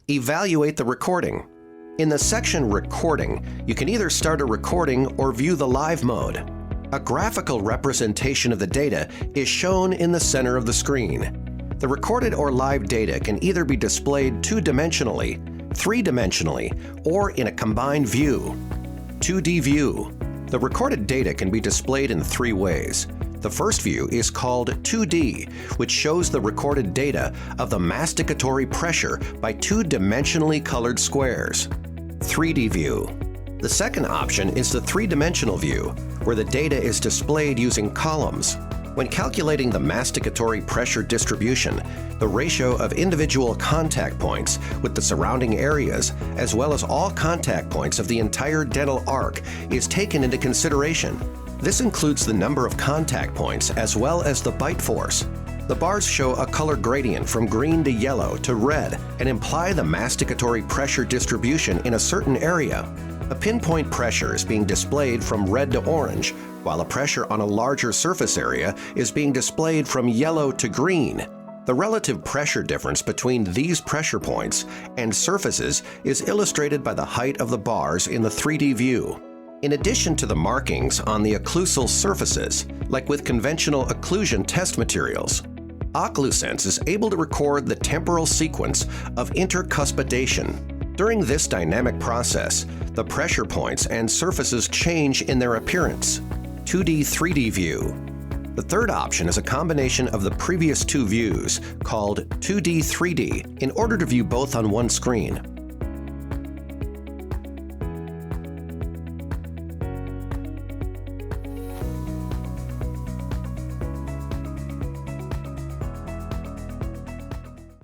Evaluate the recording. In the section Recording, you can either start a recording or view the live mode. A graphical representation of the data is shown in the center of the screen. The recorded or live data can either be displayed two-dimensionally, three-dimensionally, or in a combined view. 2D view. The recorded data can be displayed in three ways. The first view is called 2D, which shows the recorded data of the masticatory pressure by two-dimensionally colored squares. 3D view. The second option is the three-dimensional view, where the data is displayed using columns. When calculating the masticatory pressure distribution, the ratio of individual contact points with the surrounding areas, as well as all contact points of the entire dental arc, is taken into consideration. This includes the number of contact points as well as the bite force. The bars show a color gradient from green to yellow to red and imply the masticatory pressure distribution in a certain area. A pinpoint pressure is being displayed from red to orange, while a pressure on a larger surface area is being displayed from yellow to green. The relative pressure difference between these pressure points and surfaces is illustrated by the height of the bars in the 3D view. In addition to the markings on the occlusal surfaces, like with conventional occlusion test materials, OccluSense is able to record the temporal sequence of intercuspidation. During this dynamic process, the pressure points and surfaces change in their appearance. 2D, 3D view. The third option is a combination of the previous two views, called 2D, 3D, in order to view both on one screen.